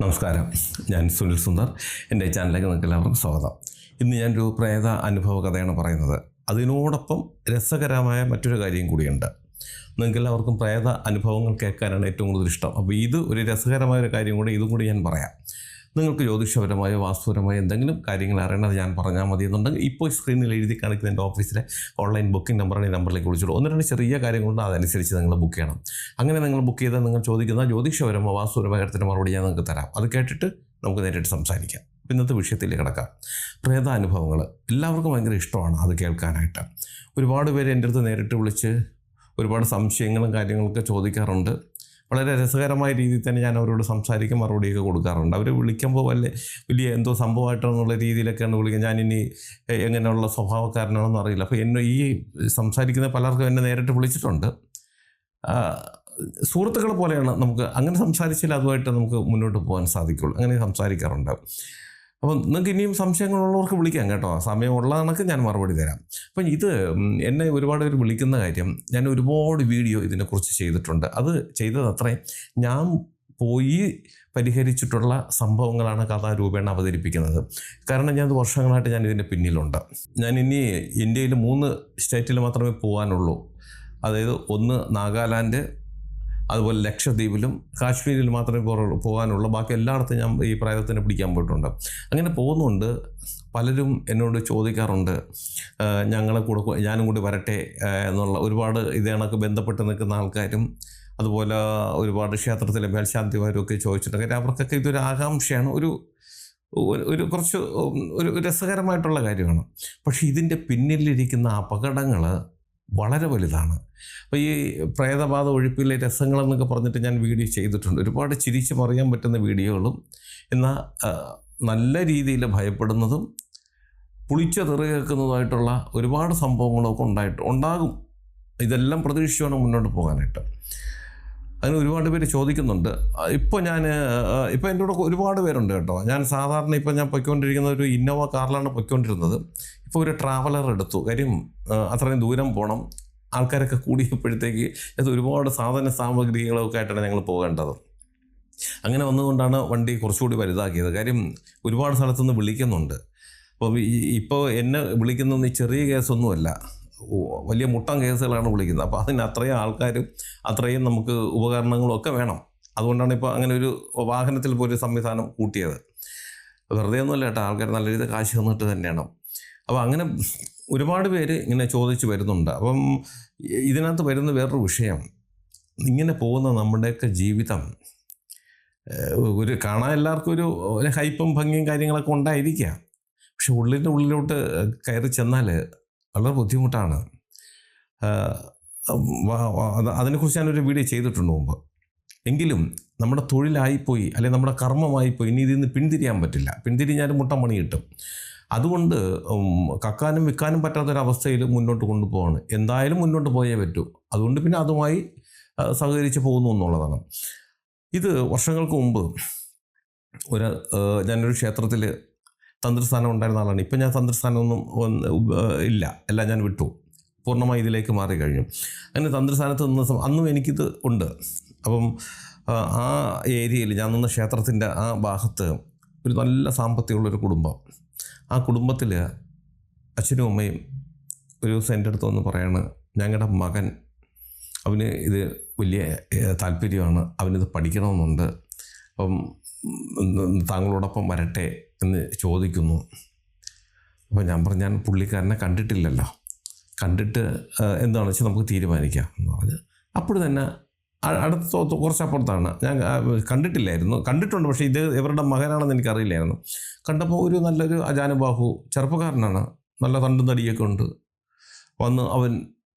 നമസ്കാരം, ഞാൻ സുനിൽ സുന്ദർ. എൻ്റെ ചാനലിലേക്ക് നിങ്ങൾക്ക് എല്ലാവർക്കും സ്വാഗതം. ഇന്ന് ഞാനൊരു പ്രേത അനുഭവ കഥയാണ് പറയുന്നത്. അതിനോടൊപ്പം രസകരമായ മറ്റൊരു കാര്യം കൂടിയുണ്ട്. നിങ്ങൾക്ക് എല്ലാവർക്കും പ്രേത അനുഭവങ്ങൾ കേൾക്കാനാണ് ഏറ്റവും കൂടുതൽ ഇഷ്ടം. അപ്പോൾ ഇത് ഒരു രസകരമായ ഒരു കാര്യം കൂടി ഇതും കൂടി ഞാൻ പറയാം. നിങ്ങൾക്ക് ജ്യോതിഷപരമായോ വാസ്തുപരമായോ എന്തെങ്കിലും കാര്യങ്ങൾ അറിയണത് ഞാൻ പറഞ്ഞാൽ മതി എന്നുണ്ടെങ്കിൽ ഇപ്പോൾ സ്ക്രീനിൽ എഴുതി കാണിക്കുന്ന എൻ്റെ ഓഫീസിലെ ഓൺലൈൻ ബുക്കിംഗ് നമ്പറാണ് ഈ നമ്പറിലേക്ക് വിളിച്ചോളൂ. ഒന്ന് രണ്ട് ചെറിയ കാര്യങ്ങളുണ്ട്, അതനുസരിച്ച് നിങ്ങൾ ബുക്ക് ചെയ്യണം. അങ്ങനെ നിങ്ങൾ ബുക്ക് ചെയ്താൽ നിങ്ങൾ ചോദിക്കുന്ന ജ്യോതിഷപരമോ വാസ്തുപരമോ കാര്യത്തിൻ്റെ മറുപടി ഞാൻ നിങ്ങൾക്ക് തരാം. അത് കേട്ടിട്ട് നമുക്ക് നേരിട്ട് സംസാരിക്കാം. ഇന്നത്തെ വിഷയത്തിലേക്ക് കിടക്കാം. പ്രേതാനുഭവങ്ങൾ എല്ലാവർക്കും ഭയങ്കര ഇഷ്ടമാണ് അത് കേൾക്കാനായിട്ട്. ഒരുപാട് പേര് എൻ്റെ അടുത്ത് നേരിട്ട് വിളിച്ച് ഒരുപാട് സംശയങ്ങളും കാര്യങ്ങളൊക്കെ ചോദിക്കാറുണ്ട്. വളരെ രസകരമായ രീതിയിൽ തന്നെ ഞാൻ അവരോട് സംസാരിക്കും, മറുപടിയൊക്കെ കൊടുക്കാറുണ്ട്. അവർ വിളിക്കുമ്പോൾ വലിയ എന്തോ സംഭവമായിട്ടെന്നുള്ള രീതിയിലൊക്കെയാണ് വിളിക്കുന്നത്. ഞാനിനി എങ്ങനെയുള്ള സ്വഭാവക്കാരനാണെന്ന് അറിയില്ല. അപ്പോൾ എന്നെ ഈ സംസാരിക്കുന്ന പലർക്കും എന്നെ നേരിട്ട് വിളിച്ചിട്ടുണ്ട്. സുഹൃത്തുക്കൾ പോലെയാണ്. നമുക്ക് അങ്ങനെ സംസാരിച്ചാൽ അതുമായിട്ട് നമുക്ക് മുന്നോട്ട് പോകാൻ സാധിക്കുള്ളൂ. അങ്ങനെ സംസാരിക്കാറുണ്ട്. അപ്പം നിങ്ങൾക്ക് ഇനിയും സംശയങ്ങളുള്ളവർക്ക് വിളിക്കാം കേട്ടോ. സമയമുള്ള കണക്ക് ഞാൻ മറുപടി തരാം. അപ്പം ഇത് എന്നെ ഒരുപാട് പേര് വിളിക്കുന്ന കാര്യം, ഞാൻ ഒരുപാട് വീഡിയോ ഇതിനെക്കുറിച്ച് ചെയ്തിട്ടുണ്ട്. അത് ചെയ്തത് അത്രയും ഞാൻ പോയി പരിഹരിച്ചിട്ടുള്ള സംഭവങ്ങളാണ് കഥാരൂപേണ അവതരിപ്പിക്കുന്നത്. കാരണം ഞാൻ വർഷങ്ങളായിട്ട് ഞാൻ ഇതിൻ്റെ പിന്നിലുണ്ട്. ഞാൻ ഇനി ഇന്ത്യയിൽ 3 സ്റ്റേറ്റിൽ മാത്രമേ പോകാനുള്ളൂ. അതായത് ഒന്ന് നാഗാലാൻഡ്, അതുപോലെ ലക്ഷദ്വീപിലും കാശ്മീരിൽ മാത്രമേ പോകാനുള്ളൂ. ബാക്കി എല്ലായിടത്തും ഞാൻ ഈ പ്രേതത്തിനെ പിടിക്കാൻ പോയിട്ടുണ്ട്. അങ്ങനെ പോകുന്നുണ്ട്. പലരും എന്നോട് ചോദിക്കാറുണ്ട്, ഞാനും കൂടി വരട്ടെ എന്നുള്ള. ഒരുപാട് ഇതേണൊക്കെ ബന്ധപ്പെട്ട് നിൽക്കുന്ന ആൾക്കാരും അതുപോലെ ഒരുപാട് ക്ഷേത്രത്തിലെ മേൽശാന്തിമാരും ഒക്കെ ചോദിച്ചിട്ടുണ്ട്. കാര്യം അവർക്കൊക്കെ ഇതൊരു ആകാംക്ഷയാണ്, ഒരു കുറച്ച് ഒരു രസകരമായിട്ടുള്ള കാര്യമാണ്. പക്ഷേ ഇതിൻ്റെ പിന്നിലിരിക്കുന്ന അപകടങ്ങൾ വളരെ വലുതാണ്. അപ്പോൾ ഈ പ്രേതബാധ ഒഴിപ്പിലെ രസങ്ങളെന്നൊക്കെ പറഞ്ഞിട്ട് ഞാൻ വീഡിയോ ചെയ്തിട്ടുണ്ട്. ഒരുപാട് ചിരിച്ച് പറയാൻ പറ്റുന്ന വീഡിയോകളും എന്നാൽ നല്ല രീതിയിൽ ഭയപ്പെടുന്നതും പുളിച്ച തെറി കേൾക്കുന്നതുമായിട്ടുള്ള ഒരുപാട് സംഭവങ്ങളൊക്കെ ഉണ്ടാകും. ഇതെല്ലാം പ്രതീക്ഷിച്ച് വേണം മുന്നോട്ട് പോകാനായിട്ട്. അതിന് ഒരുപാട് പേര് ചോദിക്കുന്നുണ്ട്. ഇപ്പോൾ എൻ്റെ കൂടെ ഒരുപാട് പേരുണ്ട് കേട്ടോ. ഞാൻ സാധാരണ ഞാൻ പൊയ്ക്കൊണ്ടിരിക്കുന്ന ഒരു ഇന്നോവ കാറിലാണ് പൊയ്ക്കൊണ്ടിരുന്നത്. ഇപ്പോൾ ഒരു ട്രാവലർ എടുത്തു. കാര്യം അത്രയും ദൂരം പോകണം. ആൾക്കാരൊക്കെ കൂടിയപ്പോഴത്തേക്ക് അത് ഒരുപാട് സാധന സാമഗ്രികളൊക്കെ ആയിട്ടാണ് ഞങ്ങൾ പോകേണ്ടത്. അങ്ങനെ വന്നുകൊണ്ടാണ് വണ്ടി കുറച്ചുകൂടി വലുതാക്കിയത്. കാര്യം ഒരുപാട് സ്ഥലത്തുനിന്ന് വിളിക്കുന്നുണ്ട്. അപ്പോൾ ഇപ്പോൾ എന്നെ വിളിക്കുന്നതൊന്നും ഈ ചെറിയ കേസൊന്നുമല്ല, വലിയ മുട്ടൻ കേസുകളാണ് വിളിക്കുന്നത്. അപ്പോൾ അതിന് അത്രയും ആൾക്കാരും അത്രയും നമുക്ക് ഉപകരണങ്ങളും ഒക്കെ വേണം. അതുകൊണ്ടാണ് ഇപ്പോൾ അങ്ങനെ ഒരു വാഹനത്തിൽ പോലും സംവിധാനം കൂട്ടിയത്. വെറുതെ ഒന്നുമല്ല കേട്ടോ, ആൾക്കാർ നല്ല രീതിയിൽ കാശ് തന്നിട്ട് തന്നെയാണ്. അപ്പോൾ അങ്ങനെ ഒരുപാട് പേര് ഇങ്ങനെ ചോദിച്ച് വരുന്നുണ്ട്. അപ്പം ഇതിനകത്ത് വരുന്ന വേറൊരു വിഷയം, ഇങ്ങനെ പോകുന്ന നമ്മുടെയൊക്കെ ജീവിതം കാണാൻ എല്ലാവർക്കും ഒരു ഹൈപ്പും ഭംഗിയും കാര്യങ്ങളൊക്കെ ഉണ്ടായിരിക്കാം. പക്ഷെ ഉള്ളിലോട്ട് കയറി ചെന്നാൽ വളരെ ബുദ്ധിമുട്ടാണ്. അതിനെക്കുറിച്ച് ഞാനൊരു വീഡിയോ ചെയ്തിട്ടുണ്ട് മുമ്പ്. എങ്കിലും നമ്മുടെ തൊഴിലായിപ്പോയി, അല്ലെങ്കിൽ നമ്മുടെ കർമ്മമായിപ്പോയി, ഇനി ഇതിൽ നിന്ന് പിന്തിരിയാൻ പറ്റില്ല. പിന്തിരിഞ്ഞാൽ മുട്ടം പണി കിട്ടും. അതുകൊണ്ട് കക്കാനും വിൽക്കാനും പറ്റാത്തൊരവസ്ഥയിൽ മുന്നോട്ട് കൊണ്ടുപോവാണ്. എന്തായാലും മുന്നോട്ട് പോയേ പറ്റൂ. അതുകൊണ്ട് പിന്നെ അതുമായി സഹകരിച്ച് പോകുന്നു എന്നുള്ളതാണ്. ഇത് വർഷങ്ങൾക്ക് മുമ്പ് ഞാനൊരു ക്ഷേത്രത്തിൽ തന്ത്രസ്ഥാനം ഉണ്ടായിരുന്ന ആളാണ്. ഇപ്പം ഞാൻ തന്ത്രസ്ഥാനമൊന്നും ഇല്ല, എല്ലാം ഞാൻ വിട്ടു, പൂർണ്ണമായി ഇതിലേക്ക് മാറിക്കഴിഞ്ഞു. അങ്ങനെ തന്ത്രസ്ഥാനത്ത് നിന്ന അന്നും എനിക്കിത് ഉണ്ട്. അപ്പം ആ ഏരിയയിൽ ഞാൻ നിന്ന ക്ഷേത്രത്തിൻ്റെ ആ ഭാഗത്ത് ഒരു നല്ല സാമ്പത്തികമുള്ളൊരു കുടുംബം. ആ കുടുംബത്തിൽ അച്ഛനും അമ്മയും ഒരു ദിവസം എൻ്റെ അടുത്ത് വന്ന് പറയാണ്, ഞങ്ങളുടെ മകൻ, അവന് ഇത് വലിയ താല്പര്യമാണ്, അവനിത് പഠിക്കണമെന്നുണ്ട്, അപ്പം താങ്കളോടൊപ്പം വരട്ടെ എന്ന് ചോദിക്കുന്നു. അപ്പോൾ ഞാൻ പറഞ്ഞു, ഞാൻ പുള്ളിക്കാരനെ കണ്ടിട്ടില്ലല്ലോ, കണ്ടിട്ട് എന്താണെന്ന് വെച്ചാൽ നമുക്ക് തീരുമാനിക്കാം എന്ന് പറഞ്ഞ് അപ്പോൾ തന്നെ കുറച്ചപ്പുറത്താണ്. ഞാൻ കണ്ടിട്ടില്ലായിരുന്നു, കണ്ടിട്ടുണ്ട്, പക്ഷേ ഇത് ഇവരുടെ മകനാണെന്ന് എനിക്കറിയില്ലായിരുന്നു. കണ്ടപ്പോൾ ഒരു നല്ലൊരു അജാനുബാഹു ചെറുപ്പക്കാരനാണ്, നല്ല തണ്ടും തടിയൊക്കെ ഉണ്ട്. വന്ന് അവൻ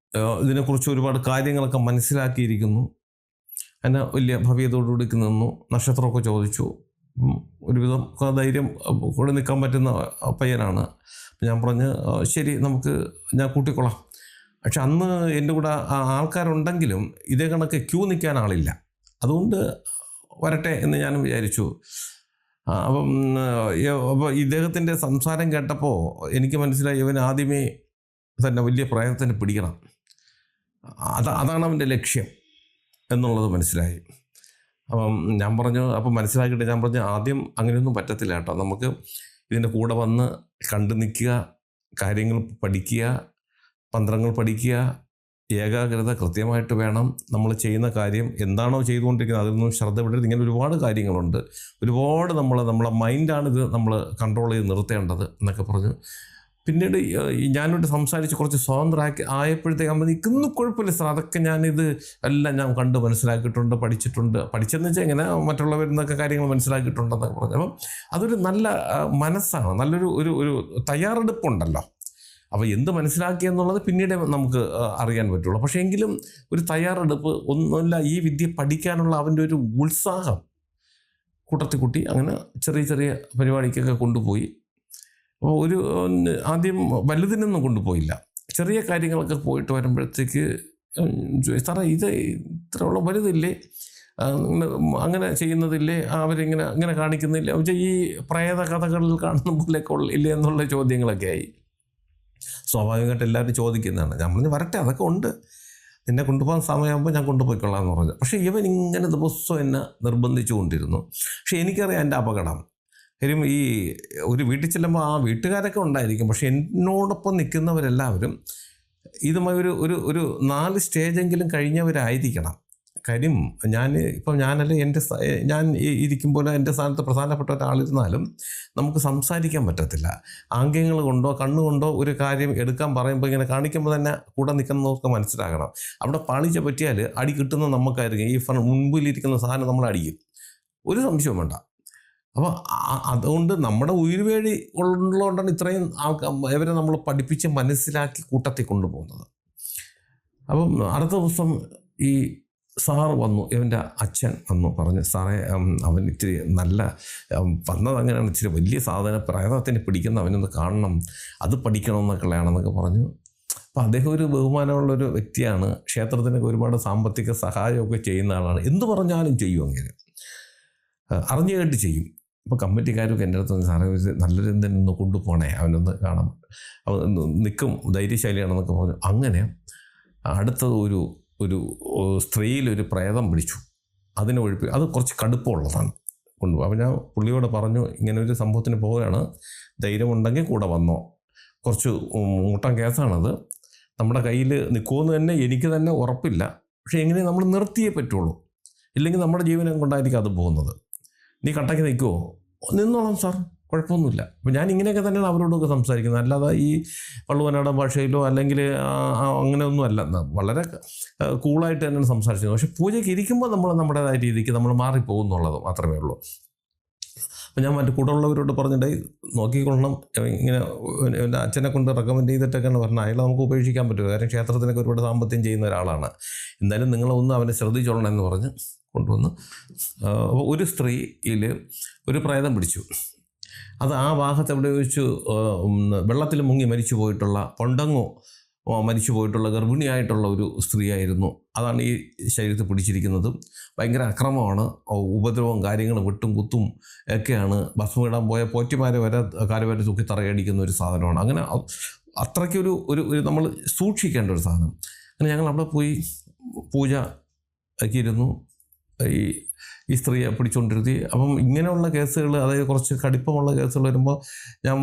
ഇതിനെക്കുറിച്ച് ഒരുപാട് കാര്യങ്ങളൊക്കെ മനസ്സിലാക്കിയിരിക്കുന്നു. എന്നെ വലിയ ഭവ്യതയോടുകൂടി നിന്നു. നക്ഷത്രമൊക്കെ ചോദിച്ചു. ഒരുവിധം ധൈര്യം കൂടെ നിൽക്കാൻ പറ്റുന്ന പയ്യനാണ്. ഞാൻ പറഞ്ഞ് ശരി, ഞാൻ കൂട്ടിക്കൊള്ളാം. പക്ഷെ അന്ന് എൻ്റെ കൂടെ ആൾക്കാരുണ്ടെങ്കിലും ഇതേ കണക്ക് ക്യൂ നിൽക്കാൻ ആളില്ല. അതുകൊണ്ട് വരട്ടെ എന്ന് ഞാനും വിചാരിച്ചു. അപ്പോൾ ഇദ്ദേഹത്തിൻ്റെ സംസാരം കേട്ടപ്പോൾ എനിക്ക് മനസ്സിലായി, ഇവൻ ആദ്യമേ തന്നെ വലിയ പ്രയത്നത്തിന് പിടിക്കണം, അതാണ് അവൻ്റെ ലക്ഷ്യം എന്നുള്ളത് മനസ്സിലായി. അപ്പം ഞാൻ പറഞ്ഞു, അപ്പം മനസ്സിലാക്കിയിട്ട് ഞാൻ പറഞ്ഞു, ആദ്യം അങ്ങനെയൊന്നും പറ്റത്തില്ല കേട്ടോ, നമുക്ക് ഇതിൻ്റെ കൂടെ വന്ന് കണ്ടു നിൽക്കുക, കാര്യങ്ങൾ പഠിക്കുക, തന്ത്രങ്ങൾ പഠിക്കുക, ഏകാഗ്രത കൃത്യമായിട്ട് വേണം. നമ്മൾ ചെയ്യുന്ന കാര്യം എന്താണോ ചെയ്തുകൊണ്ടിരിക്കുന്നത് അതിലൊന്നും ശ്രദ്ധ വിടരുത്. ഇങ്ങനെ ഒരുപാട് കാര്യങ്ങളുണ്ട്, ഒരുപാട് നമ്മളെ മൈൻഡാണിത് നമ്മൾ കൺട്രോൾ ചെയ്ത് നിർത്തേണ്ടത് എന്നൊക്കെ പറഞ്ഞു. പിന്നീട് ഞാനോട് സംസാരിച്ച് കുറച്ച് സ്വതന്ത്രമാക്കി ആയപ്പോഴത്തേക്ക് അമ്മ നിൽക്കുന്നു, കുഴപ്പമില്ല സാർ, അതൊക്കെ ഞാനിത് എല്ലാം ഞാൻ കണ്ട് മനസ്സിലാക്കിയിട്ടുണ്ട്, പഠിച്ചെന്ന് വെച്ചാൽ ഇങ്ങനെ മറ്റുള്ളവരിൽ നിന്നൊക്കെ കാര്യങ്ങൾ മനസ്സിലാക്കിയിട്ടുണ്ടെന്നൊക്കെ പറഞ്ഞു. അപ്പം അതൊരു നല്ല മനസ്സാണ്, നല്ലൊരു ഒരു തയ്യാറെടുപ്പുണ്ടല്ലോ. അപ്പോൾ എന്ത് മനസ്സിലാക്കിയെന്നുള്ളത് പിന്നീട് നമുക്ക് അറിയാൻ പറ്റുള്ളൂ. പക്ഷേ എങ്കിലും ഒരു തയ്യാറെടുപ്പ്, ഒന്നുമില്ല, ഈ വിദ്യ പഠിക്കാനുള്ള അവൻ്റെ ഒരു ഉത്സാഹം കൂട്ടത്തിൽ കൂട്ടി അങ്ങനെ ചെറിയ ചെറിയ പരിപാടിക്കൊക്കെ കൊണ്ടുപോയി. അപ്പോൾ ആദ്യം വലുതിനൊന്നും കൊണ്ടുപോയില്ല, ചെറിയ കാര്യങ്ങളൊക്കെ പോയിട്ട് വരുമ്പോഴത്തേക്ക് സാറേ ഇത് ഇത്രയുള്ള വലുതില്ലേ, അങ്ങനെ ചെയ്യുന്നതില്ലേ, അവരിങ്ങനെ കാണിക്കുന്നില്ല, ഈ പ്രേത കഥകളിൽ കാണുന്ന പോലെയൊക്കെ ഇല്ലേ എന്നുള്ള ചോദ്യങ്ങളൊക്കെ ആയി. സ്വാഭാവികമായിട്ട് എല്ലാവരും ചോദിക്കുന്നതാണ്. ഞാൻ പറഞ്ഞു വരട്ടെ, അതൊക്കെ ഉണ്ട്, നിന്നെ കൊണ്ടുപോകാൻ സമയമാകുമ്പോൾ ഞാൻ കൊണ്ടുപോയിക്കൊള്ളാം എന്ന് പറഞ്ഞു. പക്ഷേ ഇവൻ ഇങ്ങനെ ദിവസവും എന്നെ നിർബന്ധിച്ചു കൊണ്ടിരുന്നു. പക്ഷേ എനിക്കറിയാം എൻ്റെ അപകടം. കാര്യം ഈ ഒരു വീട്ടിൽ ചെല്ലുമ്പോൾ ആ വീട്ടുകാരൊക്കെ ഉണ്ടായിരിക്കും, പക്ഷേ എന്നോടൊപ്പം നിൽക്കുന്നവരെല്ലാവരും ഇതുമായി ഒരു 4 സ്റ്റേജെങ്കിലും കഴിഞ്ഞവരായിരിക്കണം. കാര്യം ഞാൻ ഇരിക്കുമ്പോൾ എൻ്റെ സ്ഥാനത്ത് പ്രധാനപ്പെട്ട ഒരാളിരുന്നാലും നമുക്ക് സംസാരിക്കാൻ പറ്റത്തില്ല. ആംഗ്യങ്ങൾ കൊണ്ടോ കണ്ണുകൊണ്ടോ ഒരു കാര്യം എടുക്കാൻ പറയുമ്പോൾ ഇങ്ങനെ കാണിക്കുമ്പോൾ തന്നെ കൂടെ നിൽക്കുന്നവർക്ക് മനസ്സിലാകണം. അവിടെ പാളിച്ച പറ്റിയാൽ അടി കിട്ടുന്ന നമുക്കായിരിക്കും. ഈ മുൻപിലിരിക്കുന്ന സാധനം നമ്മൾ അടിക്കും, ഒരു സംശയവും വേണ്ട. അപ്പോൾ അതുകൊണ്ട് നമ്മുടെ ഉയർവേഴി ഉള്ളതുകൊണ്ടാണ് ഇത്രയും ഇവരെ നമ്മൾ പഠിപ്പിച്ച് മനസ്സിലാക്കി കൂട്ടത്തിൽ കൊണ്ടുപോകുന്നത്. അപ്പം അടുത്ത ദിവസം ഈ സാറ് വന്നു, ഇവൻ്റെ അച്ഛൻ വന്നു, പറഞ്ഞു സാറേ അവൻ ഇച്ചിരി നല്ല വന്നത് അങ്ങനെയാണ്, ഇച്ചിരി വലിയ സാധനം പ്രേതത്തിന് പിടിക്കുന്ന അവനൊന്ന് കാണണം, അത് പഠിക്കണമെന്നൊക്കെയുള്ളതാണെന്നൊക്കെ പറഞ്ഞു. അപ്പോൾ അദ്ദേഹം ഒരു ബഹുമാനമുള്ളൊരു വ്യക്തിയാണ്, ക്ഷേത്രത്തിനൊക്കെ ഒരുപാട് സാമ്പത്തിക സഹായമൊക്കെ ചെയ്യുന്ന ആളാണ്, എന്ത് പറഞ്ഞാലും ചെയ്യും, അങ്ങനെ അറിഞ്ഞു കേട്ട് ചെയ്യും. അപ്പോൾ കമ്മിറ്റിക്കാരൊക്കെ എൻ്റെ അടുത്ത് സാറേ നല്ലൊരു എന്തെങ്കിലും കൊണ്ടുപോകണേ, അവനൊന്ന് കാണാം, അവൻ നിൽക്കും, ധൈര്യശാലിയാണെന്നൊക്കെ പറഞ്ഞു. അങ്ങനെ അടുത്തത് ഒരു സ്ത്രീയിലൊരു പ്രേതം പിടിച്ചു, അതിനെ അത് കുറച്ച് കടുപ്പമുള്ളതാണ് കൊണ്ടുപോകും. അപ്പോൾ ഞാൻ പുള്ളിയോട് പറഞ്ഞു, ഇങ്ങനെ ഒരു സംഭവത്തിന് പോവുകയാണ്, ധൈര്യമുണ്ടെങ്കിൽ കൂടെ വന്നോ, കുറച്ച് മുട്ടൻ കേസാണത്, നമ്മുടെ കയ്യിൽ നിൽക്കുമെന്ന് തന്നെ എനിക്ക് തന്നെ ഉറപ്പില്ല, പക്ഷേ എങ്ങനെ നമ്മൾ നിർത്തിയേ പറ്റുള്ളൂ, ഇല്ലെങ്കിൽ നമ്മുടെ ജീവനം കൊണ്ടായിരിക്കും അത് പോകുന്നത്, നീ കട്ടയ്ക്ക് നിൽക്കുമോ? നിന്നോളാം സാർ, കുഴപ്പമൊന്നുമില്ല. അപ്പോൾ ഞാൻ ഇങ്ങനെയൊക്കെ തന്നെയാണ് അവരോടൊക്കെ സംസാരിക്കുന്നത്, അല്ലാതെ ഈ വള്ളുവനാടൻ ഭാഷയിലോ അല്ലെങ്കിൽ അങ്ങനെയൊന്നും അല്ല, വളരെ കൂളായിട്ട് തന്നെയാണ് സംസാരിച്ചത്. പക്ഷേ പൂജയ്ക്ക് ഇരിക്കുമ്പോൾ നമ്മൾ നമ്മുടേതായ രീതിക്ക് നമ്മൾ മാറിപ്പോകും എന്നുള്ളത് മാത്രമേ ഉള്ളൂ. അപ്പോൾ ഞാൻ മറ്റു കൂടെ ഉള്ളവരോട് പറഞ്ഞിട്ട് നോക്കിക്കൊള്ളണം, ഇങ്ങനെ എൻ്റെ അച്ഛനെ കൊണ്ട് റെക്കമെൻഡ് ചെയ്തിട്ടൊക്കെയാണ് പറഞ്ഞത്, അയാളെ നമുക്ക് ഉപേക്ഷിക്കാൻ പറ്റുമോ, കാരണം ക്ഷേത്രത്തിനൊക്കെ ഒരുപാട് സാമ്പത്തികം ചെയ്യുന്ന ഒരാളാണ്, എന്തായാലും നിങ്ങളൊന്ന് അവനെ ശ്രദ്ധിച്ചോളണം എന്ന് പറഞ്ഞ് കൊണ്ടുവന്ന്. ഒരു സ്ത്രീയിൽ ഒരു പ്രേതം പിടിച്ചു, അത് ആ ഭാഗത്ത് എവിടെ വെച്ച് വെള്ളത്തിൽ മുങ്ങി മരിച്ചു പോയിട്ടുള്ള, പൊണ്ടങ്ങോ മരിച്ചു പോയിട്ടുള്ള ഗർഭിണിയായിട്ടുള്ള ഒരു സ്ത്രീയായിരുന്നു. അതാണ് ഈ ശരീരത്തിൽ പിടിച്ചിരിക്കുന്നതും. ഭയങ്കര അക്രമമാണ്, ഉപദ്രവവും കാര്യങ്ങളും വെട്ടും കുത്തും ഒക്കെയാണ്. ഭസ്മം ഇടാൻ പോയ പോറ്റിമാരെ വരെ കാലുവരെ തൂക്കി തറയടിക്കുന്ന ഒരു സാധനമാണ്. അങ്ങനെ അത്രയ്ക്കൊരു നമ്മൾ സൂക്ഷിക്കേണ്ട ഒരു സാധനം. അങ്ങനെ ഞങ്ങൾ അവിടെ പോയി പൂജ ആക്കിയിരുന്നു, ഈ സ്ത്രീയെ പിടിച്ചുകൊണ്ടിരുത്തി. അപ്പം ഇങ്ങനെയുള്ള കേസുകൾ, അതായത് കുറച്ച് കടുപ്പമുള്ള കേസുകൾ വരുമ്പോൾ ഞാൻ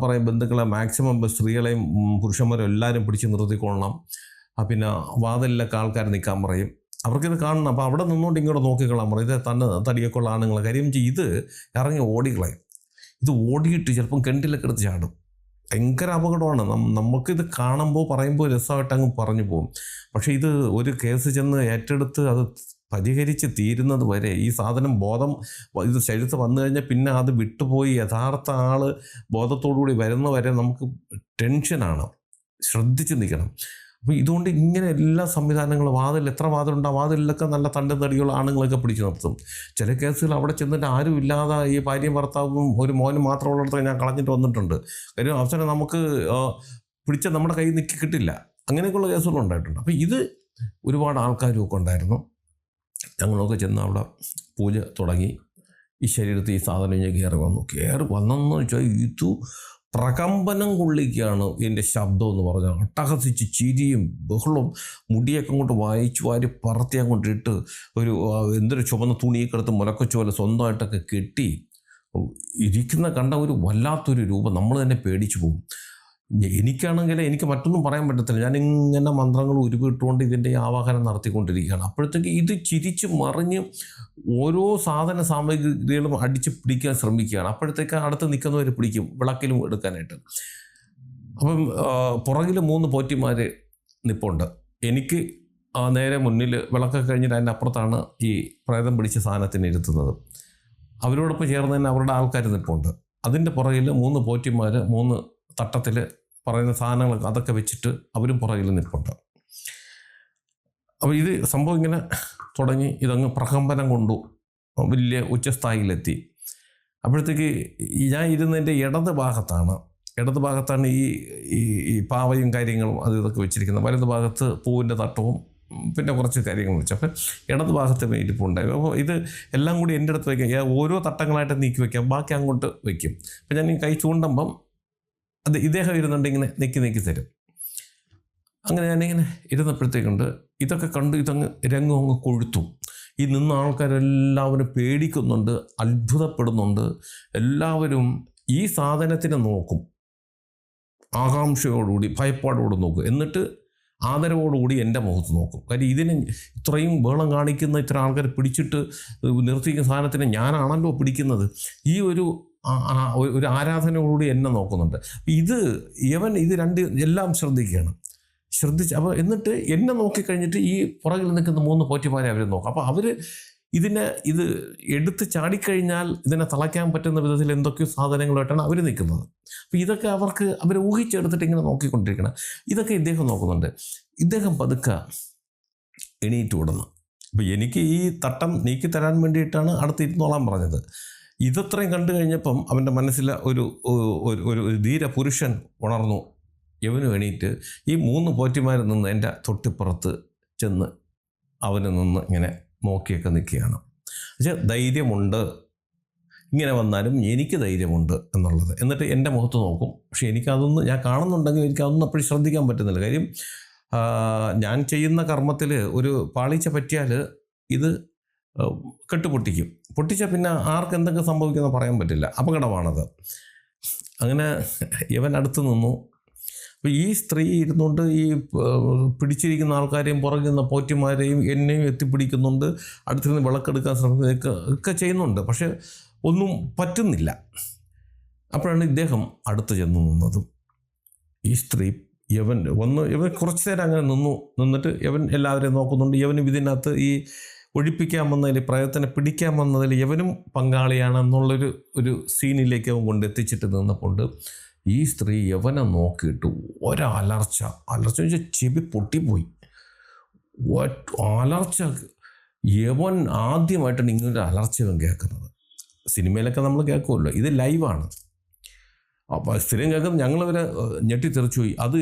പറയും, ബന്ധുക്കളെ മാക്സിമം സ്ത്രീകളെയും പുരുഷന്മാരും എല്ലാവരും പിടിച്ച് നിർത്തിക്കൊള്ളണം. പിന്നെ വാതിലൊക്കെ ആൾക്കാർ നിൽക്കാൻ പറയും, അവർക്കിത് കാണണം. അപ്പോൾ അവിടെ നിന്നുകൊണ്ട് ഇങ്ങോട്ട് നോക്കിക്കൊള്ളാൻ പറയും, ഇത് തന്നെ തടിയൊക്കെ ഉള്ള ആണുങ്ങൾ. കാര്യം ഇത് ഇറങ്ങി ഓടിക്കളയും, ഇത് ഓടിയിട്ട് ചിലപ്പം കിണറ്റിലൊക്കെ എടുത്ത് ചാടും. ഭയങ്കര അപകടമാണ്. നമുക്കിത് കാണുമ്പോൾ പറയുമ്പോൾ രസമായിട്ട് അങ്ങ് പറഞ്ഞു പോകും. പക്ഷേ ഇത് ഒരു കേസ് ചെന്ന് ഏറ്റെടുത്ത് അത് പരിഹരിച്ച് തീരുന്നത് വരെ ഈ സാധനം ഇത് ശരീരത്ത് വന്നു കഴിഞ്ഞാൽ പിന്നെ അത് വിട്ടുപോയി യഥാർത്ഥ ആൾ ബോധത്തോടുകൂടി വരുന്നവരെ നമുക്ക് ടെൻഷനാണ്, ശ്രദ്ധിച്ച് നിൽക്കണം. അപ്പോൾ ഇതുകൊണ്ട് ഇങ്ങനെ എല്ലാ സംവിധാനങ്ങളും, എത്ര വാതിലുണ്ടോ വാതിലൊക്കെ നല്ല തണ്ടും തടിയുള്ള ആണുങ്ങളൊക്കെ പിടിച്ചു നിർത്തും. ചില കേസുകൾ അവിടെ ചെന്നിട്ട് ആരും ഇല്ലാതെ ഈ ഭാര്യയും ഭർത്താവും ഒരു മോനും മാത്രമുള്ളിടത്ത് ഞാൻ കളഞ്ഞിട്ട് വന്നിട്ടുണ്ട്. കാര്യം അവസരം നമുക്ക് പിടിച്ച നമ്മുടെ കയ്യിൽ നിൽക്കി കിട്ടില്ല, അങ്ങനെയൊക്കെയുള്ള കേസുകൾ ഉണ്ടായിട്ടുണ്ട്. അപ്പോൾ ഇത് ഒരുപാട് ആൾക്കാരും ഒക്കെ ഉണ്ടായിരുന്നു. ഞങ്ങളൊക്കെ ചെന്ന് അവിടെ പൂജ തുടങ്ങി. ഈ ശരീരത്തിൽ ഈ സാധനം ഞാൻ കയറി വന്നെന്ന് വെച്ചാൽ ഇത് പ്രകമ്പനം കൊള്ളിക്കുകയാണ് എൻ്റെ ശബ്ദം എന്ന് പറഞ്ഞാൽ. അട്ടഹസിച്ച് ചിരിയും ബഹളവും, മുടിയൊക്കെ അങ്ങോട്ട് വായിച്ചു വാരി പറത്തി അങ്ങോട്ടിട്ട് എന്തൊരു ചുവന്ന തുണിയൊക്കെ എടുത്ത് മുലക്കൊച്ചുപോലെ സ്വന്തമായിട്ടൊക്കെ കെട്ടി ഇരിക്കുന്ന കണ്ട ഒരു വല്ലാത്തൊരു രൂപം. നമ്മൾ തന്നെ പേടിച്ചു പോകും. എനിക്കാണെങ്കിൽ എനിക്ക് മറ്റൊന്നും പറയാൻ പറ്റത്തില്ല. ഞാനിങ്ങനെ മന്ത്രങ്ങൾ ഉരുവിട്ടുകൊണ്ട് ഇതിൻ്റെ ആവാഹനം നടത്തിക്കൊണ്ടിരിക്കുകയാണ്. അപ്പോഴത്തേക്ക് ഇത് ചിരിച്ച് മറിഞ്ഞ് ഓരോ സാധന സാമഗ്രികളും അടിച്ച് പിടിക്കാൻ ശ്രമിക്കുകയാണ്. അപ്പോഴത്തേക്ക് അടുത്ത് നിൽക്കുന്നവർ പിടിക്കും, വിളക്കിലും എടുക്കാനായിട്ട്. അപ്പം പുറകിൽ 3 പോറ്റിമാർ നിൽപ്പുണ്ട്. എനിക്ക് നേരെ മുന്നിൽ വിളക്കൊക്കെ കഴിഞ്ഞിട്ട് അതിൻ്റെ അപ്പുറത്താണ് ഈ പ്രേതം പിടിച്ച സാധനത്തിന് ഇരുത്തുന്നത്. അവരോടൊപ്പം ചേർന്ന് തന്നെ അവരുടെ ആൾക്കാർ നിൽപ്പുണ്ട്. അതിൻ്റെ പുറകിൽ 3 പോറ്റിമാർ 3 തട്ടത്തിൽ പറയുന്ന സാധനങ്ങൾ അതൊക്കെ വെച്ചിട്ട് അവരും പുറകിൽ നിൽപ്പുണ്ട്. അപ്പോൾ ഇത് സംഭവം ഇങ്ങനെ തുടങ്ങി, ഇതങ്ങ് പ്രകമ്പനം കൊണ്ടു വലിയ ഉച്ചസ്ഥായിലെത്തി. അപ്പോഴത്തേക്ക് ഞാൻ ഇരുന്നതിൻ്റെ ഇടത് ഭാഗത്താണ് ഈ പാവയും കാര്യങ്ങളും അത് ഇതൊക്കെ വെച്ചിരിക്കുന്നത്. വലത് ഭാഗത്ത് പൂവിൻ്റെ തട്ടവും പിന്നെ കുറച്ച് കാര്യങ്ങൾ വെച്ചു. അപ്പം ഇടത് ഭാഗത്ത് ഇരിപ്പുണ്ടായി. അപ്പോൾ ഇത് എല്ലാം കൂടി എൻ്റെ അടുത്ത് വയ്ക്കാം, ഓരോ തട്ടങ്ങളായിട്ട് നീക്കി വയ്ക്കാം, ബാക്കി അങ്ങോട്ട് വയ്ക്കും. അപ്പം ഞാൻ ഈ കൈ ചൂണ്ടുമ്പം അത് ഇദ്ദേഹം ഇരുന്നുണ്ട് ഇങ്ങനെ നീക്കി തരും. അങ്ങനെ ഞാനിങ്ങനെ ഇരുന്നപ്പോഴത്തേക്കുണ്ട് ഇതൊക്കെ കണ്ട് ഇതങ്ങ് രംഗം അങ്ങ് കൊഴുത്തു. ഈ നിന്ന ആൾക്കാരെല്ലാവരും പേടിക്കുന്നുണ്ട്, അത്ഭുതപ്പെടുന്നുണ്ട്. എല്ലാവരും ഈ സാധനത്തിനെ നോക്കും, ആകാംക്ഷയോടുകൂടി ഭയപ്പാടോട് നോക്കും. എന്നിട്ട് ആദരവോടുകൂടി എൻ്റെ മുഖത്ത് നോക്കും. കാര്യം ഇതിന് ഇത്രയും ബഹളം കാണിക്കുന്ന ഇത്ര ആൾക്കാർ പിടിച്ചിട്ട് നിർത്തിക്കുന്ന സാധനത്തിനെ ഞാനാണല്ലോ പിടിക്കുന്നത്. ഈ ഒരു ആരാധനയോടുകൂടി എന്നെ നോക്കുന്നുണ്ട്. ഇത് രണ്ട് എല്ലാം ശ്രദ്ധിക്കുകയാണ്. അപ്പോൾ എന്നിട്ട് എന്നെ നോക്കിക്കഴിഞ്ഞിട്ട് ഈ പുറകിൽ നിൽക്കുന്ന 3 പോറ്റിമാരെ അവർ നോക്കും. അപ്പോൾ അവർ ഇത് എടുത്ത് ചാടിക്കഴിഞ്ഞാൽ ഇതിനെ തളയ്ക്കാൻ പറ്റുന്ന വിധത്തിൽ എന്തൊക്കെയോ സാധനങ്ങളായിട്ടാണ് അവർ നിൽക്കുന്നത്. അപ്പോൾ ഇതൊക്കെ അവർ ഊഹിച്ചെടുത്തിട്ട് ഇങ്ങനെ നോക്കിക്കൊണ്ടിരിക്കണം. ഇതൊക്കെ ഇദ്ദേഹം നോക്കുന്നുണ്ട്. ഇദ്ദേഹം പതുക്കെ എണീറ്റ് വിടുന്നു. അപ്പോൾ എനിക്ക് ഈ തട്ടം നീക്കി തരാൻ വേണ്ടിയിട്ടാണ് അടുത്തിരുന്നോളാൻ പറഞ്ഞത്. ഇതത്രയും കണ്ടു കഴിഞ്ഞപ്പം അവൻ്റെ മനസ്സിൽ ഒരു ധീര പുരുഷൻ ഉണർന്നു. യവനും എണീറ്റ് ഈ 3 പോറ്റിമാർ നിന്ന് എൻ്റെ തൊട്ടിപ്പുറത്ത് ചെന്ന് അവന് നിന്ന് ഇങ്ങനെ നോക്കിയൊക്കെ നിൽക്കുകയാണ്. പക്ഷേ ധൈര്യമുണ്ട്, ഇങ്ങനെ വന്നാലും എനിക്ക് ധൈര്യമുണ്ട് എന്നുള്ളത്. എന്നിട്ട് എൻ്റെ മുഖത്ത് നോക്കും. പക്ഷേ എനിക്കതൊന്നും, ഞാൻ കാണുന്നുണ്ടെങ്കിൽ എനിക്കതൊന്നും അപ്പോഴും ശ്രദ്ധിക്കാൻ പറ്റുന്നില്ല. കാര്യം ഞാൻ ചെയ്യുന്ന കർമ്മത്തിൽ ഒരു പാളിച്ച പറ്റിയാൽ ഇത് പൊട്ടിച്ചാൽ പിന്നെ ആർക്ക് എന്തൊക്കെ സംഭവിക്കുമെന്ന് പറയാൻ പറ്റില്ല. അപകടമാണത്. അങ്ങനെ ഇവൻ അടുത്ത് നിന്നു. അപ്പോൾ ഈ സ്ത്രീ ഇരുന്നുകൊണ്ട് ഈ പിടിച്ചിരിക്കുന്ന ആൾക്കാരെയും പുറകിൽ നിന്ന് പോറ്റിമാരെയും എന്നെയും എത്തിപ്പിടിക്കുന്നുണ്ട്. അടുത്തിരുന്ന് വിളക്കെടുക്കാൻ ശ്രമിക്കുക ചെയ്യുന്നുണ്ട്. പക്ഷേ ഒന്നും പറ്റുന്നില്ല. അപ്പോഴാണ് ഇദ്ദേഹം അടുത്ത് ചെന്ന് നിന്നതും. ഈ സ്ത്രീ ഇവൻ കുറച്ച് നേരം അങ്ങനെ നിന്നിട്ട് ഇവൻ എല്ലാവരെയും നോക്കുന്നുണ്ട്. യവനും ഇതിനകത്ത് ഈ ഒഴിപ്പിക്കാമെന്നതിൽ, പ്രയത്നം പിടിക്കാമെന്നതിൽ യവനും പങ്കാളിയാണെന്നുള്ളൊരു സീനിലേക്ക് അവൻ കൊണ്ടെത്തിച്ചിട്ട് നിന്നപ്പോൾ ഈ സ്ത്രീ യവനെ നോക്കിയിട്ട് ഒരലർച്ച വെച്ചാൽ ചെവി പൊട്ടിപ്പോയി. അലർച്ച. യവൻ ആദ്യമായിട്ടാണ് ഇങ്ങനൊരു അലർച്ച ഇവൻ കേൾക്കുന്നത്. സിനിമയിലൊക്കെ നമ്മൾ കേൾക്കുമല്ലോ, ഇത് ലൈവാണ്. അപ്പോൾ സ്ഥിരം കേൾക്കുന്നത് ഞങ്ങളിവരെ ഞെട്ടിത്തെറിച്ചുപോയി. അത്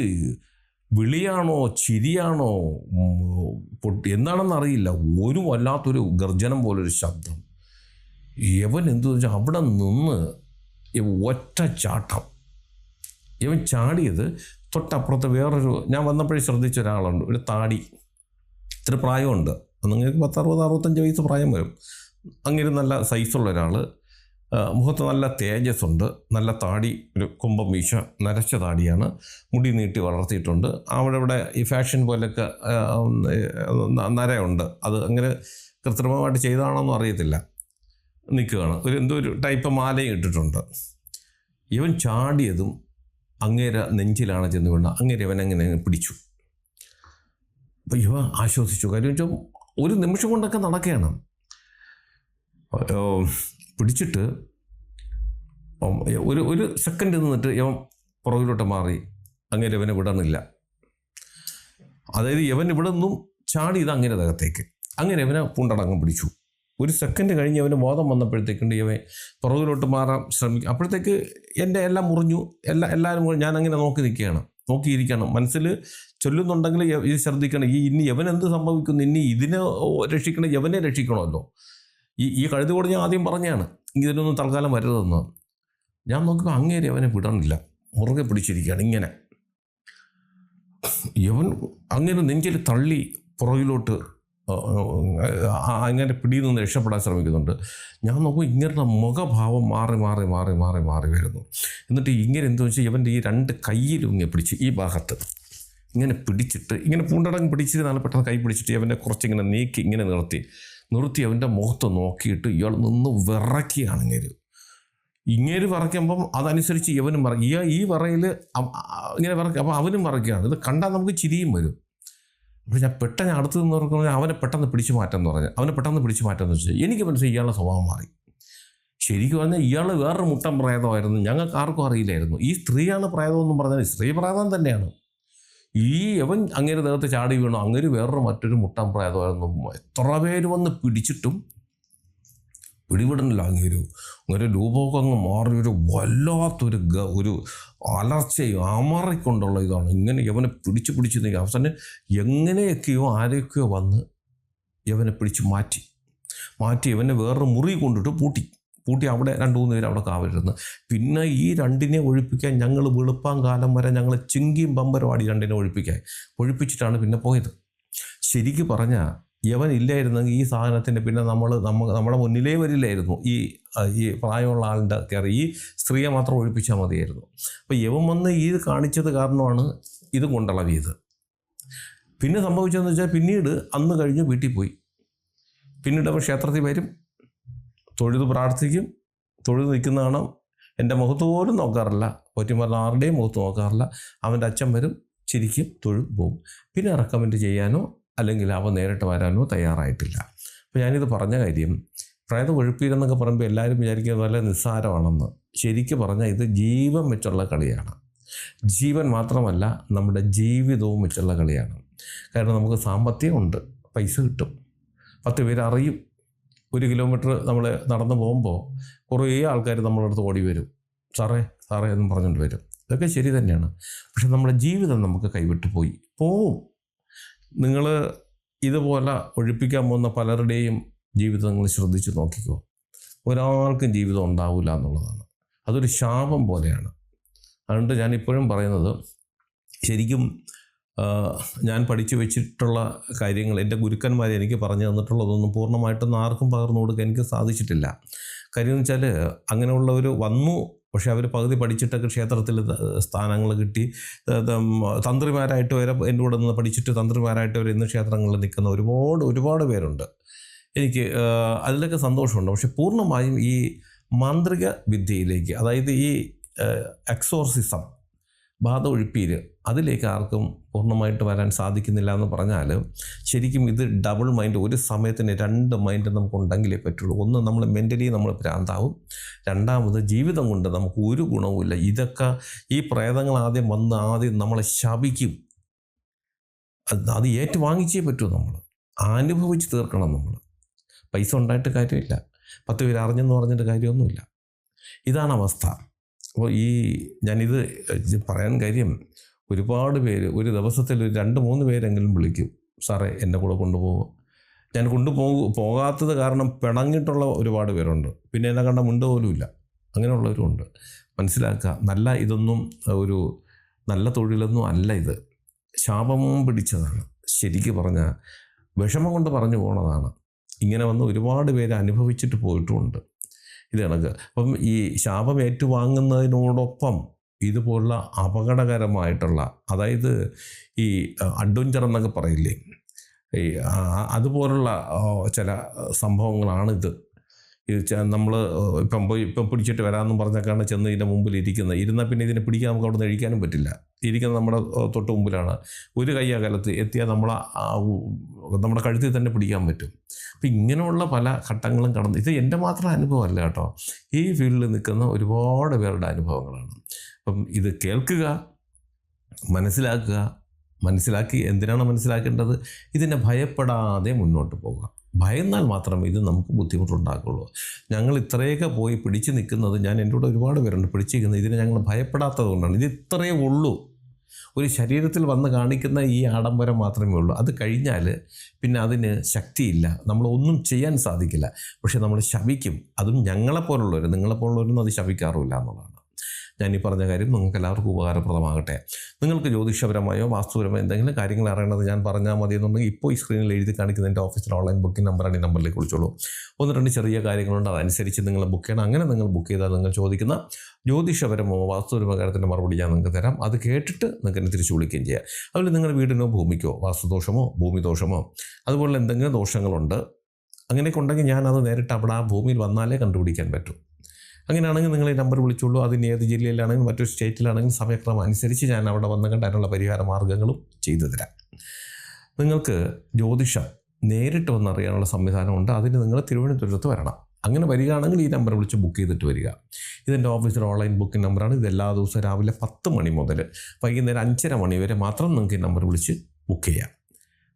വിളിയാണോ ചിരിയാണോ എന്താണെന്ന് അറിയില്ല. വല്ലാത്തൊരു ഗർജനം പോലൊരു ശബ്ദം. യവൻ എന്തു വെച്ചാൽ അവിടെ നിന്ന് ഒറ്റ ചാട്ടം. ഇവൻ ചാടിയത് തൊട്ടപ്പുറത്ത് വേറൊരു, ഞാൻ വന്നപ്പോഴേ ശ്രദ്ധിച്ച ഒരാളുണ്ട്, ഒരു താടി, ഇത്ര പ്രായമുണ്ട്, നിങ്ങൾക്ക് 60-65 വയസ്സ് പ്രായം വരും. അങ്ങനെ നല്ല സൈസുള്ള ഒരാൾ, മുഖത്ത് നല്ല തേജസ്സുണ്ട്, നല്ല താടി, ഒരു കുംഭം വീശ, നരച്ച താടിയാണ്, മുടി നീട്ടി വളർത്തിയിട്ടുണ്ട്. ഇവിടെ ഈ ഫാഷൻ പോലെയൊക്കെ നരയുണ്ട്. അത് അങ്ങനെ കൃത്രിമമായിട്ട് ചെയ്തതാണോന്നും അറിയത്തില്ല. നിൽക്കുകയാണ്. എന്തോ ഒരു ടൈപ്പ് മാലയും ഇട്ടിട്ടുണ്ട്. ഇവൻ ചാടിയതും അങ്ങേരെ നെഞ്ചിലാണ് ചെന്ന് വീണ. അങ്ങേരെ ഇവൻ അങ്ങനെ പിടിച്ചു. അപ്പോൾ ഇവ ആശ്വസിച്ചു. കാര്യം വെച്ചാൽ ഒരു നിമിഷം കൊണ്ടൊക്കെ നടക്കുകയാണ്. പിടിച്ചിട്ട് ഒരു സെക്കൻഡ് നിന്നിട്ട് ഇവൻ പുറകിലോട്ട് മാറി. അങ്ങനെ ഇവനെ വിടണില്ല. അതായത് ഇവൻ ഇവിടെ നിന്നും ചാടി ഇത് അങ്ങനെ അകത്തേക്ക്. അങ്ങനെ ഇവനെ പൂണ്ടടങ്ങം പിടിച്ചു. ഒരു സെക്കൻഡ് കഴിഞ്ഞ് അവന് ബോധം വന്നപ്പോഴത്തേക്കുണ്ട് ഇവൻ പുറകിലോട്ട് മാറാൻ ശ്രമിക്കും. അപ്പോഴത്തേക്ക് എൻ്റെ എല്ലാം മുറിഞ്ഞു. എല്ലാവരും ഞാനങ്ങനെ നോക്കിയിരിക്കുകയാണ്. മനസ്സിൽ ചൊല്ലുന്നുണ്ടെങ്കിൽ ഇത് ശ്രദ്ധിക്കണം. ഇനി യവൻ എന്ത് സംഭവിക്കുന്നു, ഇനി ഇതിനെ രക്ഷിക്കണം, യവനെ രക്ഷിക്കണമല്ലോ. ഈ കഴുതുകൂടെ ഞാൻ ആദ്യം പറഞ്ഞാണ് ഇതിനൊന്നും തൽക്കാലം വരരുതെന്ന്. ഞാൻ നോക്കുമ്പോൾ അങ്ങേരെ അവനെ വിടണില്ല. മുറുകെ പിടിച്ചിരിക്കുകയാണ്. ഇങ്ങനെ യവൻ അങ്ങനെ നെഞ്ചിൽ തള്ളി പുറകിലോട്ട് അങ്ങനെ പിടിയിൽ നിന്ന് രക്ഷപ്പെടാൻ ശ്രമിക്കുന്നുണ്ട്. ഞാൻ നോക്കുമ്പോൾ ഇങ്ങനെ മുഖഭാവം മാറി വരുന്നു. എന്നിട്ട് ഇങ്ങനെ എന്താണെന്ന് വെച്ചാൽ ഇവൻ്റെ ഈ 2 കയ്യിലും ഇങ്ങനെ പിടിച്ച് ഈ ഭാഗത്ത് ഇങ്ങനെ പിടിച്ചിട്ട് ഇങ്ങനെ പൂണ്ടടങ്ങ് പിടിച്ചിരുന്നാലും പെട്ടെന്ന് കൈ പിടിച്ചിട്ട് അവൻ്റെ കുറച്ചിങ്ങനെ നീക്കി ഇങ്ങനെ നിർത്തി അവൻ്റെ മുഖത്ത് നോക്കിയിട്ട് ഇയാൾ നിന്ന് വിറയ്ക്കുകയാണ്. ഇങ്ങേര് വിറയ്ക്കുമ്പം അതനുസരിച്ച് ഇവനും ഈ വിറയിൽ ഇങ്ങനെ വിറയ്ക്കുക. അപ്പോൾ അവനും വിറയ്ക്കുകയാണ്. ഇത് കണ്ടാൽ നമുക്ക് ചിരിയും വരും. അപ്പോൾ ഞാൻ പെട്ടെന്ന് അടുത്ത് നിന്ന് പറഞ്ഞാൽ അവനെ പെട്ടെന്ന് പിടിച്ചു മാറ്റാമെന്ന് വെച്ചാൽ എനിക്ക് മനസ്സിലായി ഇയാളുടെ സ്വഭാവം മാറി. ശരിക്കും പറഞ്ഞാൽ ഇയാൾ വേറൊരു മുട്ടൻ പ്രേതമായിരുന്നു. ഞങ്ങൾക്ക് ആർക്കും അറിയില്ലായിരുന്നു. ഈ സ്ത്രീയാണ് പ്രേതമെന്നും പറഞ്ഞാൽ സ്ത്രീ പ്രേതം തന്നെയാണ്. ഈ അവൻ അങ്ങേര് ദേഹത്ത് ചാടി വീണു. അങ്ങേര് വേറൊരു മറ്റൊരു മുട്ടൻ പ്രേതമായിരുന്നു. എത്ര പേര് വന്ന് പിടിച്ചിട്ടും പിടിവിടുന്നില്ല. അങ്ങനെ രൂപമൊക്കെ അങ്ങ് മാറി ഒരു വല്ലാത്തൊരു അലർച്ചയും അമറിക്കൊണ്ടുള്ള ഇതാണ്. ഇങ്ങനെ യവനെ പിടിച്ച് നീക്കി അവസാനം എങ്ങനെയൊക്കെയോ ആരെയൊക്കെയോ വന്ന് യവനെ പിടിച്ച് മാറ്റി ഇവനെ വേറൊരു മുറി കൊണ്ടിട്ട് പൂട്ടി അവിടെ 2-3 പേര് അവിടെ കാവലിരുന്ന്. പിന്നെ ഈ 2നെ ഒഴിപ്പിക്കാൻ ഞങ്ങൾ വെളുപ്പാങ്കാലം വരെ ഞങ്ങൾ ചിങ്കിയും ബമ്പരവാടി 2നെ ഒഴിപ്പിച്ചിട്ടാണ് പിന്നെ പോയത്. ശരിക്കും പറഞ്ഞാൽ യവൻ ഇല്ലായിരുന്നെങ്കിൽ ഈ സാധനത്തിൻ്റെ പിന്നെ നമ്മുടെ മുന്നിലേ വരില്ലായിരുന്നു. ഈ പ്രായമുള്ള ആളിൻ്റെ കയറി ഈ സ്ത്രീയെ മാത്രം ഒഴിപ്പിച്ചാൽ മതിയായിരുന്നു. അപ്പോൾ യവൻ വന്ന് ഈ കാണിച്ചത് കാരണമാണ് ഇത് കൊണ്ടളവിയത്. പിന്നെ സംഭവിച്ചതെന്ന് വെച്ചാൽ പിന്നീട് അന്ന് കഴിഞ്ഞ് വീട്ടിൽ പോയി. പിന്നീട് അവൻ ക്ഷേത്രത്തിൽ വരും, തൊഴുത് പ്രാർത്ഥിക്കും. തൊഴുത് നിൽക്കുന്ന കാണാം. എൻ്റെ മുഖത്ത് പോലും നോക്കാറില്ല. പോറ്റിമാരുടെ ആരുടെയും മുഖത്ത് നോക്കാറില്ല. അവൻ്റെ അച്ഛൻ വരും, ചിരിക്കും, തൊഴും പോവും. പിന്നെ റെക്കമെൻഡ് ചെയ്യാനോ അല്ലെങ്കിൽ അവ നേരിട്ട് വരാനോ തയ്യാറായിട്ടില്ല. അപ്പോൾ ഞാനിത് പറഞ്ഞ കാര്യം, പ്രേതം ഒഴിപ്പീരെന്നൊക്കെ പറയുമ്പോൾ എല്ലാവരും വിചാരിക്കുന്നത് വളരെ നിസ്സാരമാണെന്ന്. ശരിക്കും പറഞ്ഞാൽ ഇത് ജീവൻ വെച്ചുള്ള കളിയാണ്. ജീവൻ മാത്രമല്ല, നമ്മുടെ ജീവിതവും വെച്ചുള്ള കളിയാണ്. കാരണം നമുക്ക് സാമ്പത്തികമുണ്ട്, പൈസ കിട്ടും, 10 പേര് അറിയും. 1 കിലോമീറ്റർ നമ്മൾ നടന്നു പോകുമ്പോൾ കുറേ ആൾക്കാർ നമ്മളെ അടുത്ത് ഓടി വരും, സാറേ എന്നും പറഞ്ഞുകൊണ്ട് വരും. ഇതൊക്കെ ശരി തന്നെയാണ്. പക്ഷെ നമ്മുടെ ജീവിതം നമുക്ക് കൈവിട്ട് പോവും. നിങ്ങൾ ഇതുപോലെ ഒഴിപ്പിക്കാൻ പോകുന്ന പലരുടെയും ജീവിതം നിങ്ങൾ ശ്രദ്ധിച്ച് നോക്കിക്കോ. ഒരാൾക്കും ജീവിതം ഉണ്ടാവില്ല എന്നുള്ളതാണ്. അതൊരു ശാപം പോലെയാണ്. അതുകൊണ്ട് ഞാൻ ഇപ്പോഴും പറയുന്നത്, ശരിക്കും ഞാൻ പഠിച്ചു വെച്ചിട്ടുള്ള കാര്യങ്ങൾ എൻ്റെ ഗുരുക്കന്മാർ എനിക്ക് പറഞ്ഞു തന്നിട്ടുള്ളതൊന്നും പൂർണ്ണമായിട്ടൊന്നും ആർക്കും പകർന്നു കൊടുക്കാൻ എനിക്ക് സാധിച്ചിട്ടില്ല. കാര്യം എന്ന് വെച്ചാൽ അങ്ങനെയുള്ളവർ വന്നു, പക്ഷേ അവർ പകുതി പഠിച്ചിട്ടൊക്കെ ക്ഷേത്രത്തിൽ സ്ഥാനങ്ങൾ കിട്ടി, തന്ത്രിമാരായിട്ട് വരെ എൻ്റെ കൂടെ നിന്ന് പഠിച്ചിട്ട് തന്ത്രിമാരായിട്ട് വരെ ഇന്ന് ക്ഷേത്രങ്ങളിൽ നിൽക്കുന്ന ഒരുപാട് പേരുണ്ട്. എനിക്ക് അതിലൊക്കെ സന്തോഷമുണ്ട്. പക്ഷെ പൂർണ്ണമായും ഈ മാന്ത്രിക വിദ്യയിലേക്ക്, അതായത് ഈ എക്സോർസിസം, ബാധ ഒഴിപ്പീര്, അതിലേക്ക് ആർക്കും പൂർണ്ണമായിട്ട് വരാൻ സാധിക്കുന്നില്ല എന്ന് പറഞ്ഞാൽ ശരിക്കും ഇത് ഡബിൾ മൈൻഡ്. ഒരു സമയത്തിന് 2 മൈൻഡ് നമുക്കുണ്ടെങ്കിലേ പറ്റുള്ളൂ. ഒന്ന്, നമ്മൾ മെൻ്റലി നമ്മൾ ഭ്രാന്താവും. രണ്ടാമത്, ജീവിതം കൊണ്ട് നമുക്ക് ഒരു ഗുണവുമില്ല. ഇതൊക്കെ ഈ പ്രേതങ്ങൾ ആദ്യം നമ്മളെ ശപിക്കും. അത് ഏറ്റുവാങ്ങിച്ചേ പറ്റൂ. നമ്മൾ അനുഭവിച്ച് തീർക്കണം. നമ്മൾ പൈസ ഉണ്ടായിട്ട് കാര്യമില്ല, 10 പേര് അറിഞ്ഞെന്ന് പറഞ്ഞിട്ട് കാര്യമൊന്നുമില്ല. ഇതാണ് അവസ്ഥ. അപ്പോൾ ഞാനിത് പറയാൻ കാര്യം, ഒരുപാട് പേര് ഒരു ദിവസത്തിൽ 2-3 പേരെങ്കിലും വിളിക്കും, സാറേ എന്നെ കൂടെ കൊണ്ടുപോകും. ഞാൻ പോകാത്തത് കാരണം പിണങ്ങിയിട്ടുള്ള ഒരുപാട് പേരുണ്ട്. പിന്നെ എന്നെ കണ്ട മിണ്ട പോലുമില്ല. അങ്ങനെയുള്ളവരുമുണ്ട്. മനസ്സിലാക്കുക, ഇതൊന്നും ഒരു നല്ല തൊഴിലൊന്നും അല്ല. ഇത് ശാപവും പിടിച്ചതാണ്. ശരിക്കും പറഞ്ഞാൽ വിഷമം കൊണ്ട് പറഞ്ഞു പോണതാണ്. ഇങ്ങനെ വന്ന് ഒരുപാട് പേര് അനുഭവിച്ചിട്ട് പോയിട്ടുമുണ്ട് ഇത് കണക്ക്. അപ്പം ഈ ശാപം ഏറ്റുവാങ്ങുന്നതിനോടൊപ്പം ഇതുപോലുള്ള അപകടകരമായിട്ടുള്ള, അതായത് ഈ അഡ്വഞ്ചർ എന്നൊക്കെ പറയില്ലേ, അതുപോലുള്ള ചില സംഭവങ്ങളാണിത്. നമ്മൾ ഇപ്പം പിടിച്ചിട്ട് വരാമെന്നും പറഞ്ഞൊക്കെയാണ് ചെന്ന് ഇതിൻ്റെ മുമ്പിൽ ഇരുന്നാൽ പിന്നെ ഇതിനെ പിടിക്കാൻ നമുക്ക് അവിടെ നിന്ന് കഴിക്കാനും പറ്റില്ല. ഇരിക്കുന്നത് നമ്മുടെ തൊട്ട് മുമ്പിലാണ്. ഒരു കൈ അകലത്ത് എത്തിയാൽ നമ്മുടെ കഴുത്തിൽ തന്നെ പിടിക്കാൻ പറ്റും. അപ്പം ഇങ്ങനെയുള്ള പല ഘട്ടങ്ങളും കടന്ന്, ഇത് എൻ്റെ മാത്രം അനുഭവമല്ല കേട്ടോ, ഈ ഫീൽഡിൽ നിൽക്കുന്ന ഒരുപാട് പേരുടെ അനുഭവങ്ങളാണ്. അപ്പം ഇത് കേൾക്കുക, മനസ്സിലാക്കി എന്തിനാണ് മനസ്സിലാക്കേണ്ടത്? ഇതിനെ ഭയപ്പെടാതെ മുന്നോട്ട് പോകുക. ഭയന്നാൽ മാത്രമേ ഇത് നമുക്ക് ബുദ്ധിമുട്ടുണ്ടാക്കുള്ളൂ. ഞങ്ങൾ ഇത്രയൊക്കെ പോയി പിടിച്ചു നിൽക്കുന്നത്, ഞാൻ എൻ്റെ കൂടെ ഒരുപാട് പേരുണ്ട് പിടിച്ചിരിക്കുന്നത്, ഇതിനെ ഞങ്ങൾ ഭയപ്പെടാത്തത് കൊണ്ടാണ്. ഇത് ഇത്രയേ ഉള്ളൂ. ഒരു ശരീരത്തിൽ വന്ന് കാണിക്കുന്ന ഈ ആഡംബരം മാത്രമേ ഉള്ളൂ. അത് കഴിഞ്ഞാൽ പിന്നെ അതിന് ശക്തിയില്ല, നമ്മളൊന്നും ചെയ്യാൻ സാധിക്കില്ല. പക്ഷെ നമ്മൾ ശപിക്കും. അതും നിങ്ങളെപ്പോലുള്ളവരൊന്നും അത് ശപിക്കാറുമില്ല എന്നുള്ളതാണ്. ഞാൻ ഈ പറഞ്ഞ കാര്യം നിങ്ങൾക്ക് എല്ലാവർക്കും ഉപകാരപ്രദമാകട്ടെ. നിങ്ങൾക്ക് ജ്യോതിഷപരമായോ വാസ്തുപരമായോ എന്തെങ്കിലും കാര്യങ്ങൾ അറിയണത് ഞാൻ പറഞ്ഞാൽ മതി എന്നുണ്ടെങ്കിൽ ഇപ്പോൾ ഈ സ്ക്രീനിൽ എഴുതി കാണിക്കുന്ന എൻ്റെ ഓഫീസിൽ ഓൺലൈൻ ബുക്കിംഗ് നമ്പറാണ്. ഈ നമ്പറിലേക്ക് വിളിച്ചോളൂ. 1-2 ചെറിയ കാര്യങ്ങളുണ്ട്, അതനുസരിച്ച് നിങ്ങൾ ബുക്ക് ചെയ്യണം. അങ്ങനെ നിങ്ങൾ ബുക്ക് ചെയ്താൽ നിങ്ങൾ ചോദിക്കുന്ന ജ്യോതിഷപരമോ വാസ്തുപരമോ കാര്യത്തിൻ്റെ മറുപടി ഞാൻ നിങ്ങൾക്ക് തരാം. അത് കേട്ടിട്ട് നിങ്ങൾക്ക് എന്നെ തിരിച്ച് വിളിക്കുകയും ചെയ്യാം. അതുപോലെ നിങ്ങളുടെ വീടിനോ ഭൂമിക്കോ വാസ്തുദോഷമോ ഭൂമിദോഷമോ അതുപോലെ എന്തെങ്കിലും ദോഷങ്ങളുണ്ട് അങ്ങനെയൊക്കെ ഉണ്ടെങ്കിൽ ഞാനത് നേരിട്ട് അവിടെ ആ ഭൂമിയിൽ വന്നാലേ കണ്ടുപിടിക്കാൻ പറ്റും. അങ്ങനെയാണെങ്കിൽ നിങ്ങൾ ഈ നമ്പർ വിളിച്ചോളൂ. അതിന് ഏത് ജില്ലയിലാണെങ്കിലും മറ്റൊരു സ്റ്റേറ്റിലാണെങ്കിലും സമയക്രമം അനുസരിച്ച് ഞാൻ അവിടെ വന്ന് കണ്ട് അതിനുള്ള പരിഹാര മാർഗ്ഗങ്ങളും ചെയ്തു തരാം. നിങ്ങൾക്ക് ജ്യോതിഷം നേരിട്ട് വന്നറിയാനുള്ള സംവിധാനമുണ്ട്. അതിന് നിങ്ങൾ തിരുവനന്തപുരത്ത് വരണം. അങ്ങനെ വരികയാണെങ്കിൽ ഈ നമ്പർ വിളിച്ച് ബുക്ക് ചെയ്തിട്ട് വരിക. ഇതെൻ്റെ ഓഫീസിൽ ഓൺലൈൻ ബുക്കിംഗ് നമ്പറാണ്. ഇത് എല്ലാ ദിവസവും രാവിലെ 10 മണി മുതൽ വൈകുന്നേരം 5:30 മണി വരെ മാത്രം നിങ്ങൾക്ക് ഈ നമ്പർ വിളിച്ച് ബുക്ക് ചെയ്യാം.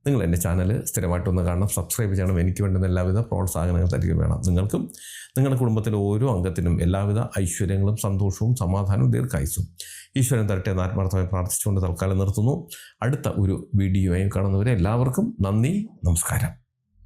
നിങ്ങൾ എൻ്റെ ചാനൽ സ്ഥിരമായിട്ടൊന്ന് കാണണം, സബ്സ്ക്രൈബ് ചെയ്യണം. എനിക്ക് വേണ്ടുന്ന എല്ലാവിധ പ്രോത്സാഹനങ്ങൾ തരിക വേണം. നിങ്ങൾക്കും നിങ്ങളുടെ കുടുംബത്തിലെ ഓരോ അംഗത്തിനും എല്ലാവിധ ഐശ്വര്യങ്ങളും സന്തോഷവും സമാധാനവും ദീർഘായുസ്സും ഈശ്വരൻ തരട്ടെ എന്ന് ആത്മാർത്ഥമായി പ്രാർത്ഥിച്ചുകൊണ്ട് തൽക്കാലം നിർത്തുന്നു. അടുത്ത ഒരു വീഡിയോയും കാണുന്നവരെ എല്ലാവർക്കും നന്ദി, നമസ്കാരം.